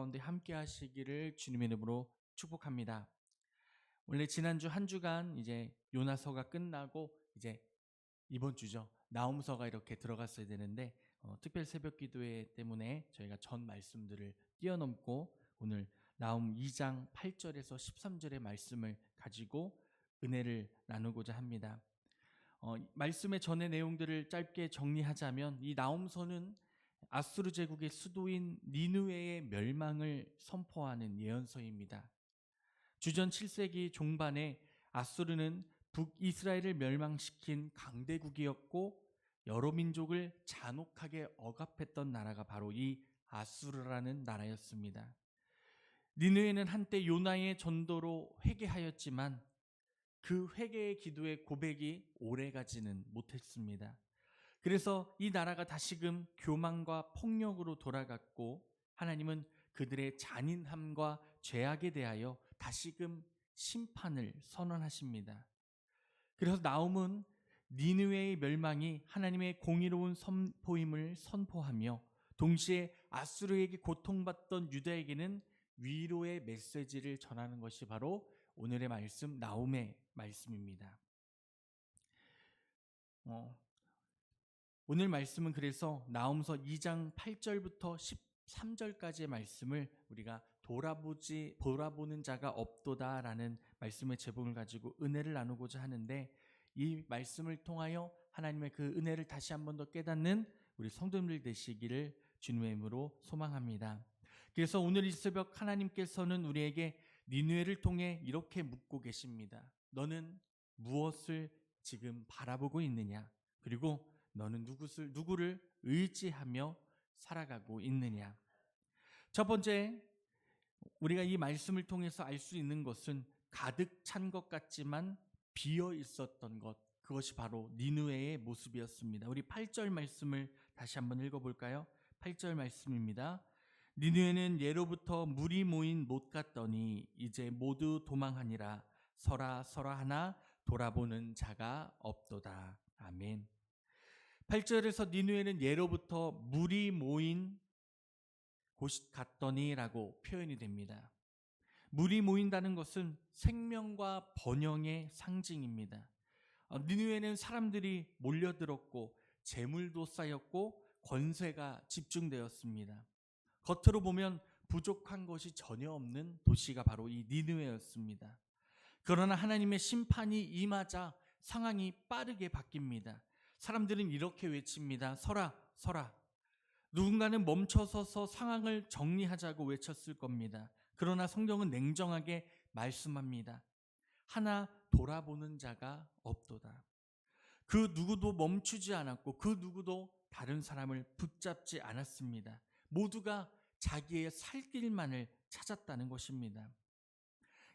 가운데 함께 하시기를 주님의 이름으로 축복합니다. 원래 지난주 한 주간 이제 요나서가 끝나고 이제 이번 주죠. 나홈서가 이렇게 들어갔어야 되는데 특별 새벽 기도회 때문에 저희가 전 말씀들을 뛰어넘고 오늘 나홈 2장 8절에서 13절의 말씀을 가지고 은혜를 나누고자 합니다. 말씀의 전의 내용들을 짧게 정리하자면 이 나홈서는 아수르 제국의 수도인 니느웨의 멸망을 선포하는 예언서입니다. 주전 7세기 종반에 아수르는 북이스라엘을 멸망시킨 강대국이었고 여러 민족을 잔혹하게 억압했던 나라가 바로 이 아수르라는 나라였습니다. 니느웨는 한때 요나의 전도로 회개하였지만 그 회개의 기도의 고백이 오래가지는 못했습니다. 그래서 이 나라가 다시금 교만과 폭력으로 돌아갔고 하나님은 그들의 잔인함과 죄악에 대하여 다시금 심판을 선언하십니다. 그래서 나홈은 니느웨의 멸망이 하나님의 공의로운 선포임을 선포하며 동시에 아수르에게 고통받던 유다에게는 위로의 메시지를 전하는 것이 바로 오늘의 말씀 나홈의 말씀입니다. 오늘 말씀은 그래서 나홈서 2장 8절부터 13절까지의 말씀을 우리가 돌아보는 자가 없도다라는 말씀의 제목을 가지고 은혜를 나누고자 하는데 이 말씀을 통하여 하나님의 그 은혜를 다시 한 번 더 깨닫는 우리 성도님들 되시기를 주님의 이름으로 소망합니다. 그래서 오늘 이 새벽 하나님께서는 우리에게 니느웨를 통해 이렇게 묻고 계십니다. 너는 무엇을 지금 바라보고 있느냐? 그리고 너는 누구를 의지하며 살아가고 있느냐? 첫 번째, 우리가 이 말씀을 통해서 알 수 있는 것은 가득 찬 것 같지만 비어 있었던 것, 그것이 바로 니느웨의 모습이었습니다. 우리 8절 말씀을 다시 한번 읽어볼까요? 8절 말씀입니다. 니느웨는 예로부터 물이 모인 못 같더니 이제 모두 도망하니라. 서라 서라 하나 돌아보는 자가 없도다. 아멘. 8절에서 니느웨는 예로부터 물이 모인 곳 같더니라고 표현이 됩니다. 물이 모인다는 것은 생명과 번영의 상징입니다. 니느웨는 사람들이 몰려들었고 재물도 쌓였고 권세가 집중되었습니다. 겉으로 보면 부족한 것이 전혀 없는 도시가 바로 이 니느웨였습니다. 그러나 하나님의 심판이 임하자 상황이 빠르게 바뀝니다. 사람들은 이렇게 외칩니다. 서라, 서라. 누군가는 멈춰서서 상황을 정리하자고 외쳤을 겁니다. 그러나 성경은 냉정하게 말씀합니다. 하나 돌아보는 자가 없도다. 그 누구도 멈추지 않았고 그 누구도 다른 사람을 붙잡지 않았습니다. 모두가 자기의 살 길만을 찾았다는 것입니다.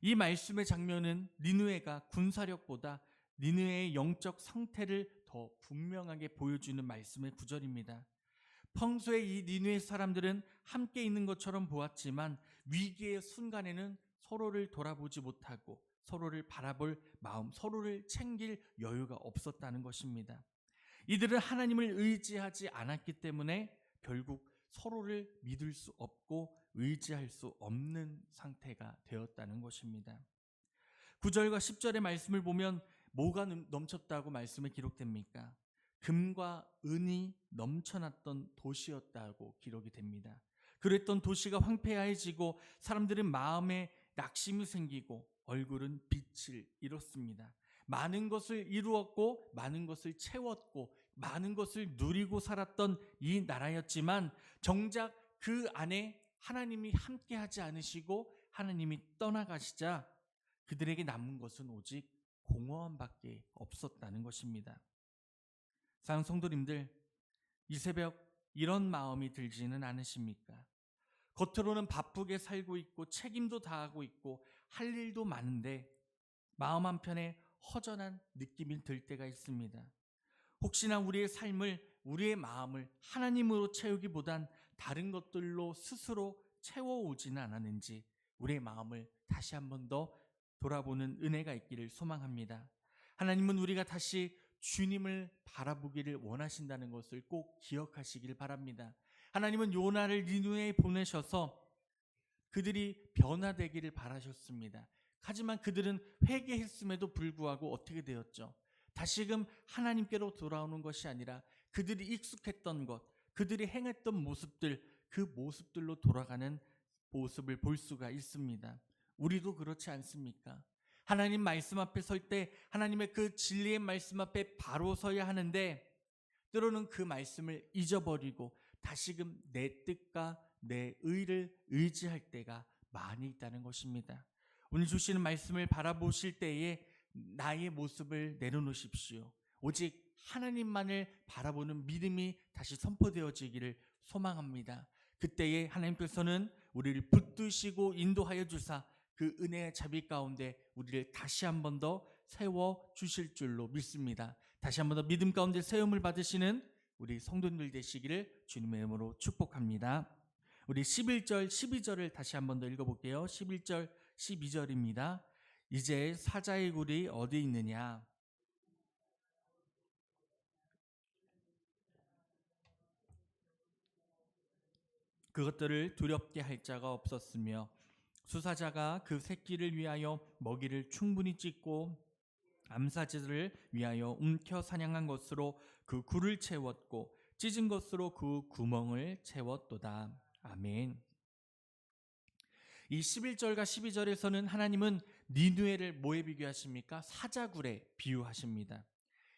이 말씀의 장면은 니느웨가 군사력보다 니느웨의 영적 상태를 더 분명하게 보여주는 말씀의 구절입니다. 평소에 이 니느웨 사람들은 함께 있는 것처럼 보았지만 위기의 순간에는 서로를 돌아보지 못하고 서로를 바라볼 마음, 서로를 챙길 여유가 없었다는 것입니다. 이들은 하나님을 의지하지 않았기 때문에 결국 서로를 믿을 수 없고 의지할 수 없는 상태가 되었다는 것입니다. 9절과 10절의 말씀을 보면 뭐가 넘쳤다고 말씀에 기록됩니까? 금과 은이 넘쳐났던 도시였다고 기록이 됩니다. 그랬던 도시가 황폐해지고 사람들은 마음에 낙심이 생기고 얼굴은 빛을 잃었습니다. 많은 것을 이루었고 많은 것을 채웠고 많은 것을 누리고 살았던 이 나라였지만 정작 그 안에 하나님이 함께하지 않으시고 하나님이 떠나가시자 그들에게 남은 것은 오직 공허함밖에 없었다는 것입니다. 사랑하는 성도님들, 이 새벽 이런 마음이 들지는 않으십니까? 겉으로는 바쁘게 살고 있고 책임도 다하고 있고 할 일도 많은데 마음 한편에 허전한 느낌이 들 때가 있습니다. 혹시나 우리의 삶을, 우리의 마음을 하나님으로 채우기보단 다른 것들로 스스로 채워오지는 않았는지 우리의 마음을 다시 한 번 더 돌아보는 은혜가 있기를 소망합니다. 하나님은 우리가 다시 주님을 바라보기를 원하신다는 것을 꼭 기억하시길 바랍니다. 하나님은 요나를 니느웨에 보내셔서 그들이 변화되기를 바라셨습니다. 하지만 그들은 회개했음에도 불구하고 어떻게 되었죠? 다시금 하나님께로 돌아오는 것이 아니라 그들이 익숙했던 것, 그들이 행했던 모습들, 그 모습들로 돌아가는 모습을 볼 수가 있습니다. 우리도 그렇지 않습니까? 하나님 말씀 앞에 설 때 하나님의 그 진리의 말씀 앞에 바로 서야 하는데 때로는 그 말씀을 잊어버리고 다시금 내 뜻과 내 의를 의지할 때가 많이 있다는 것입니다. 오늘 주시는 말씀을 바라보실 때에 나의 모습을 내려놓으십시오. 오직 하나님만을 바라보는 믿음이 다시 선포되어지기를 소망합니다. 그때에 하나님께서는 우리를 붙드시고 인도하여 주사 그 은혜의 자비 가운데 우리를 다시 한 번 더 세워 주실 줄로 믿습니다. 다시 한 번 더 믿음 가운데 세움을 받으시는 우리 성도님들 되시기를 주님의 이름으로 축복합니다. 우리 11절, 12절을 다시 한 번 더 읽어볼게요. 11절, 12절입니다. 이제 사자의 굴이 어디 있느냐? 그것들을 두렵게 할 자가 없었으며 수사자가 그 새끼를 위하여 먹이를 충분히 찢고 암사자들을 위하여 움켜 사냥한 것으로 그 굴을 채웠고 찢은 것으로 그 구멍을 채웠도다. 아멘. 이 11절과 12절에서는 하나님은 니느웨를 뭐에 비교하십니까? 사자굴에 비유하십니다.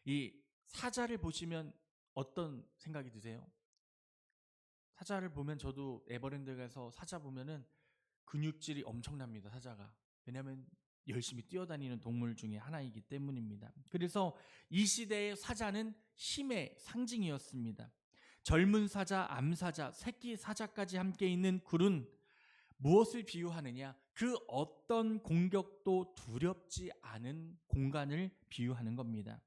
이 사자를 보시면 어떤 생각이 드세요? 사자를 보면 저도 에버랜드 가서 사자 보면은 근육질이 엄청납니다. 사자가. 왜냐하면 열심히 뛰어다니는 동물 중에 하나이기 때문입니다. 그래서 이 시대의 사자는 힘의 상징이었습니다. 젊은 사자, 암사자, 새끼 사자까지 함께 있는 굴은 무엇을 비유하느냐? 그 어떤 공격도 두렵지 않은 공간을 비유하는 겁니다.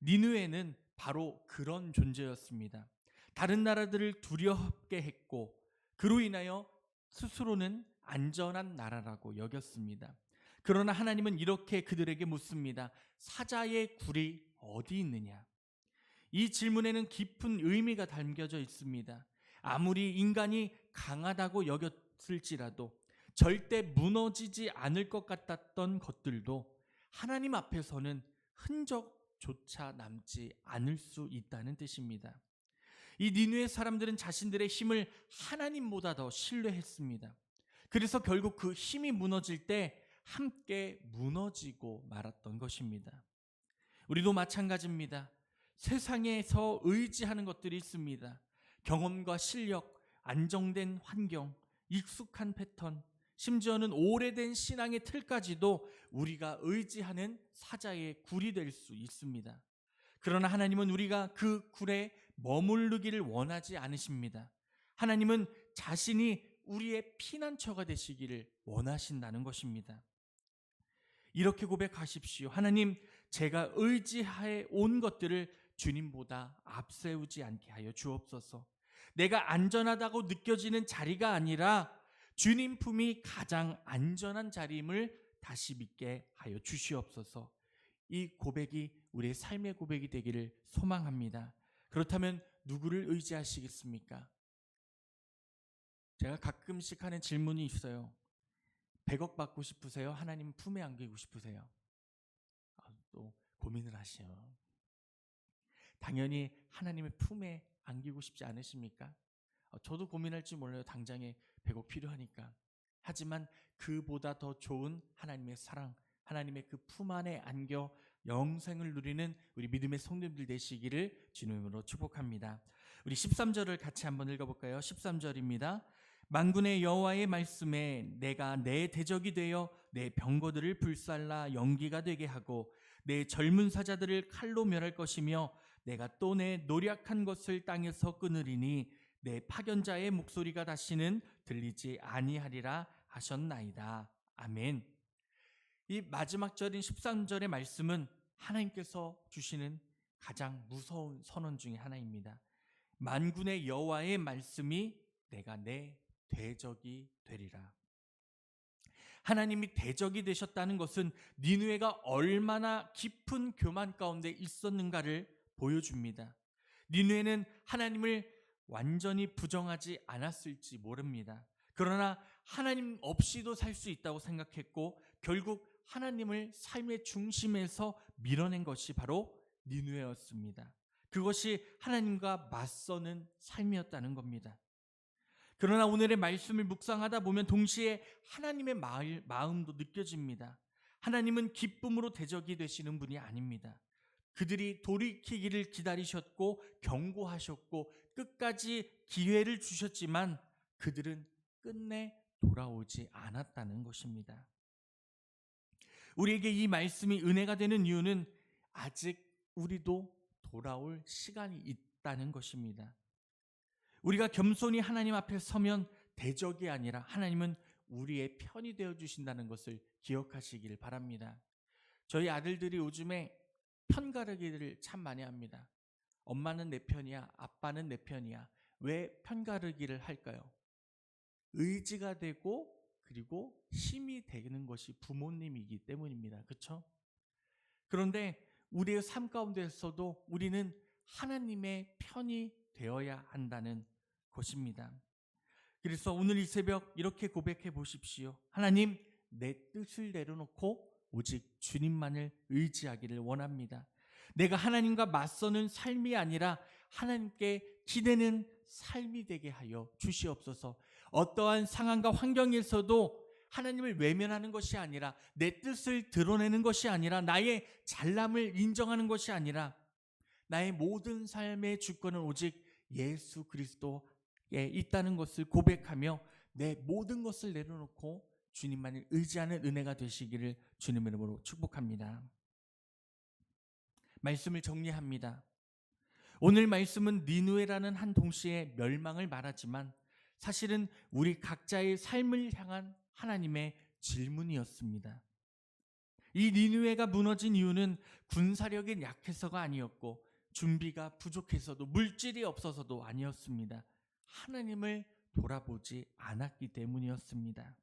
니느웨는 바로 그런 존재였습니다. 다른 나라들을 두렵게 했고 그로 인하여 스스로는 안전한 나라라고 여겼습니다. 그러나 하나님은 이렇게 그들에게 묻습니다. 사자의 굴이 어디 있느냐? 이 질문에는 깊은 의미가 담겨져 있습니다. 아무리 인간이 강하다고 여겼을지라도 절대 무너지지 않을 것 같았던 것들도 하나님 앞에서는 흔적조차 남지 않을 수 있다는 뜻입니다. 이 니느웨 사람들은 자신들의 힘을 하나님보다 더 신뢰했습니다. 그래서 결국 그 힘이 무너질 때 함께 무너지고 말았던 것입니다. 우리도 마찬가지입니다. 세상에서 의지하는 것들이 있습니다. 경험과 실력, 안정된 환경, 익숙한 패턴, 심지어는 오래된 신앙의 틀까지도 우리가 의지하는 사자의 굴이 될 수 있습니다. 그러나 하나님은 우리가 그 굴에 머무르기를 원하지 않으십니다. 하나님은 자신이 우리의 피난처가 되시기를 원하신다는 것입니다. 이렇게 고백하십시오. 하나님, 제가 의지해 온 것들을 주님보다 앞세우지 않게 하여 주옵소서. 내가 안전하다고 느껴지는 자리가 아니라 주님 품이 가장 안전한 자리임을 다시 믿게 하여 주시옵소서. 이 고백이 우리의 삶의 고백이 되기를 소망합니다. 그렇다면 누구를 의지하시겠습니까? 제가 가끔씩 하는 질문이 있어요. 100억 받고 싶으세요? 하나님 품에 안기고 싶으세요? 또 고민을 하시요. 당연히 하나님의 품에 안기고 싶지 않으십니까? 저도 고민할지 몰라요. 당장에 100억 필요하니까. 하지만 그보다 더 좋은 하나님의 사랑, 하나님의 그 품 안에 안겨 영생을 누리는 우리 믿음의 성도님들 되시기를 주님으로 축복합니다. 우리 13절을 같이 한번 읽어볼까요? 13절입니다. 만군의 여호와의 말씀에 내가 내 대적이 되어 내 병거들을 불살라 연기가 되게 하고 내 젊은 사자들을 칼로 멸할 것이며 내가 또 내 노력한 것을 땅에서 끊으리니 내 파견자의 목소리가 다시는 들리지 아니하리라 하셨나이다. 아멘. 이 마지막 절인 13절의 말씀은 하나님께서 주시는 가장 무서운 선언 중에 하나입니다. 만군의 여호와의 말씀이 내가 내 대적이 되리라. 하나님이 대적이 되셨다는 것은 니느웨가 얼마나 깊은 교만 가운데 있었는가를 보여줍니다. 니느웨는 하나님을 완전히 부정하지 않았을지 모릅니다. 그러나 하나님 없이도 살 수 있다고 생각했고 결국 하나님을 삶의 중심에서 밀어낸 것이 바로 니느웨였습니다. 그것이 하나님과 맞서는 삶이었다는 겁니다. 그러나 오늘의 말씀을 묵상하다 보면 동시에 하나님의 마음도 느껴집니다. 하나님은 기쁨으로 대적이 되시는 분이 아닙니다. 그들이 돌이키기를 기다리셨고 경고하셨고 끝까지 기회를 주셨지만 그들은 끝내 돌아오지 않았다는 것입니다. 우리에게 이 말씀이 은혜가 되는 이유는 아직 우리도 돌아올 시간이 있다는 것입니다. 우리가 겸손히 하나님 앞에 서면 대적이 아니라 하나님은 우리의 편이 되어 주신다는 것을 기억하시길 바랍니다. 저희 아들들이 요즘에 편가르기를 참 많이 합니다. 엄마는 내 편이야, 아빠는 내 편이야. 왜 편가르기를 할까요? 의지가 되고 그리고 힘이 되는 것이 부모님이기 때문입니다. 그렇죠? 그런데 우리의 삶 가운데서도 우리는 하나님의 편이 되어야 한다는 것입니다. 그래서 오늘 이 새벽 이렇게 고백해 보십시오. 하나님, 내 뜻을 내려놓고 오직 주님만을 의지하기를 원합니다. 내가 하나님과 맞서는 삶이 아니라 하나님께 기대는 삶이 되게 하여 주시옵소서. 어떠한 상황과 환경에서도 하나님을 외면하는 것이 아니라 내 뜻을 드러내는 것이 아니라 나의 잘남을 인정하는 것이 아니라 나의 모든 삶의 주권은 오직 예수 그리스도에 있다는 것을 고백하며 내 모든 것을 내려놓고 주님만을 의지하는 은혜가 되시기를 주님의 이름으로 축복합니다. 말씀을 정리합니다. 오늘 말씀은 니느웨라는 한 동시에 멸망을 말하지만 사실은 우리 각자의 삶을 향한 하나님의 질문이었습니다. 이 니느웨가 무너진 이유는 군사력이 약해서가 아니었고 준비가 부족해서도 물질이 없어서도 아니었습니다. 하나님을 돌아보지 않았기 때문이었습니다.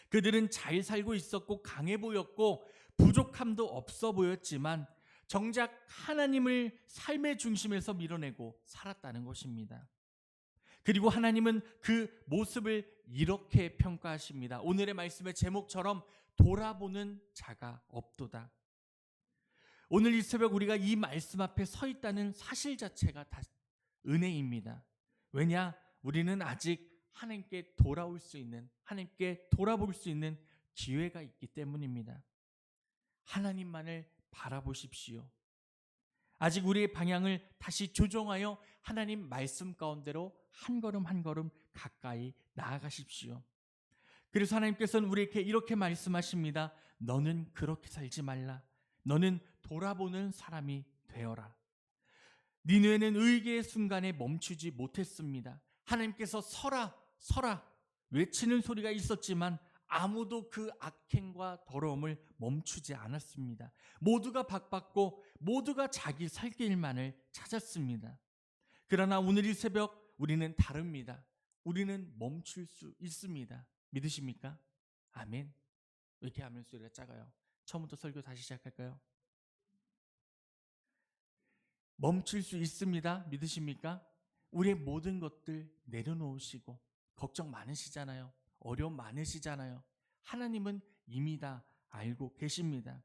그들은 잘 살고 있었고 강해 보였고 부족함도 없어 보였지만 정작 하나님을 삶의 중심에서 밀어내고 살았다는 것입니다. 그리고 하나님은 그 모습을 이렇게 평가하십니다. 오늘의 말씀의 제목처럼 돌아보는 자가 없도다. 오늘 이 새벽 우리가 이 말씀 앞에 서 있다는 사실 자체가 다 은혜입니다. 왜냐? 우리는 아직 하나님께 돌아올 수 있는, 하나님께 돌아볼 수 있는 기회가 있기 때문입니다. 하나님만을 바라보십시오. 아직 우리의 방향을 다시 조정하여 하나님 말씀 가운데로 한 걸음 한 걸음 가까이 나아가십시오. 그래서 하나님께서는 우리에게 이렇게 말씀하십니다. 너는 그렇게 살지 말라. 너는 돌아보는 사람이 되어라. 니느웨는 의계의 순간에 멈추지 못했습니다. 하나님께서 서라 서라 외치는 소리가 있었지만 아무도 그 악행과 더러움을 멈추지 않았습니다. 모두가 박박고 모두가 자기 살 길만을 찾았습니다. 그러나 오늘 이 새벽 우리는 다릅니다. 우리는 멈출 수 있습니다. 믿으십니까? 아멘. 왜 이렇게 아멘 소리가 작아요? 처음부터 설교 다시 시작할까요? 멈출 수 있습니다. 믿으십니까? 우리의 모든 것들 내려놓으시고 걱정 많으시잖아요. 어려움 많으시잖아요. 하나님은 이미 다 알고 계십니다.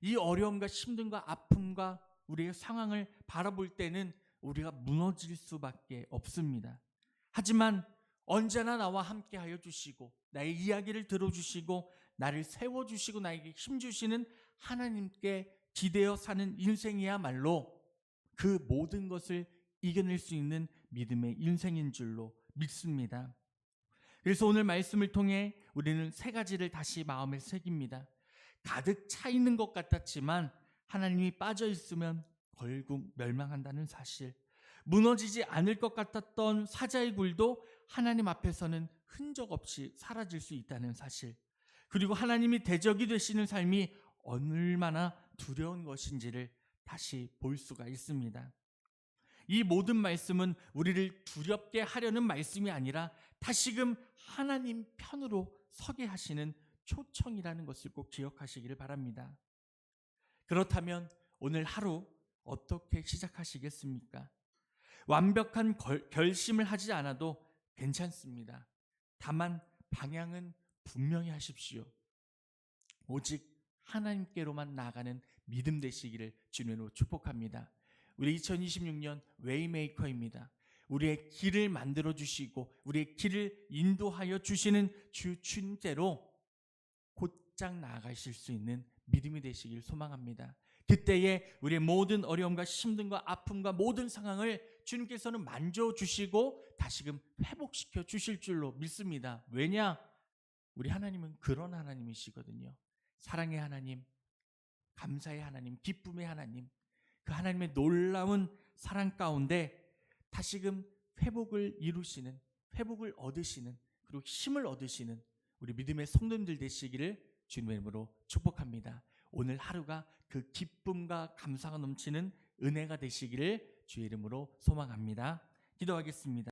이 어려움과 힘듦과 아픔과 우리의 상황을 바라볼 때는 우리가 무너질 수밖에 없습니다. 하지만 언제나 나와 함께하여 주시고 나의 이야기를 들어주시고 나를 세워주시고 나에게 힘주시는 하나님께 기대어 사는 인생이야말로 그 모든 것을 이겨낼 수 있는 믿음의 인생인 줄로 믿습니다. 그래서 오늘 말씀을 통해 우리는 세 가지를 다시 마음에 새깁니다. 가득 차 있는 것 같았지만 하나님이 빠져 있으면 결국 멸망한다는 사실. 무너지지 않을 것 같았던 사자의 굴도 하나님 앞에서는 흔적 없이 사라질 수 있다는 사실. 그리고 하나님이 대적이 되시는 삶이 얼마나 두려운 것인지를 다시 볼 수가 있습니다. 이 모든 말씀은 우리를 두렵게 하려는 말씀이 아니라 다시금 하나님 편으로 서게 하시는 초청이라는 것을 꼭 기억하시기를 바랍니다. 그렇다면 오늘 하루 어떻게 시작하시겠습니까? 완벽한 결심을 하지 않아도 괜찮습니다. 다만 방향은 분명히 하십시오. 오직 하나님께로만 나아가는 믿음 되시기를 주님으로 축복합니다. 우리 2026년 웨이메이커입니다. 우리의 길을 만들어 주시고 우리의 길을 인도하여 주시는 주 주님께로 곧장 나아가실 수 있는 믿음이 되시길 소망합니다. 그때에 우리의 모든 어려움과 힘듦과 아픔과 모든 상황을 주님께서는 만져주시고 다시금 회복시켜 주실 줄로 믿습니다. 왜냐? 우리 하나님은 그런 하나님이시거든요. 사랑의 하나님, 감사의 하나님, 기쁨의 하나님, 그 하나님의 놀라운 사랑 가운데 다시금 회복을 이루시는, 회복을 얻으시는, 그리고 힘을 얻으시는 우리 믿음의 성도님들 되시기를 주님의 이름으로 축복합니다. 오늘 하루가 그 기쁨과 감사가 넘치는 은혜가 되시기를 주의 이름으로 소망합니다. 기도하겠습니다.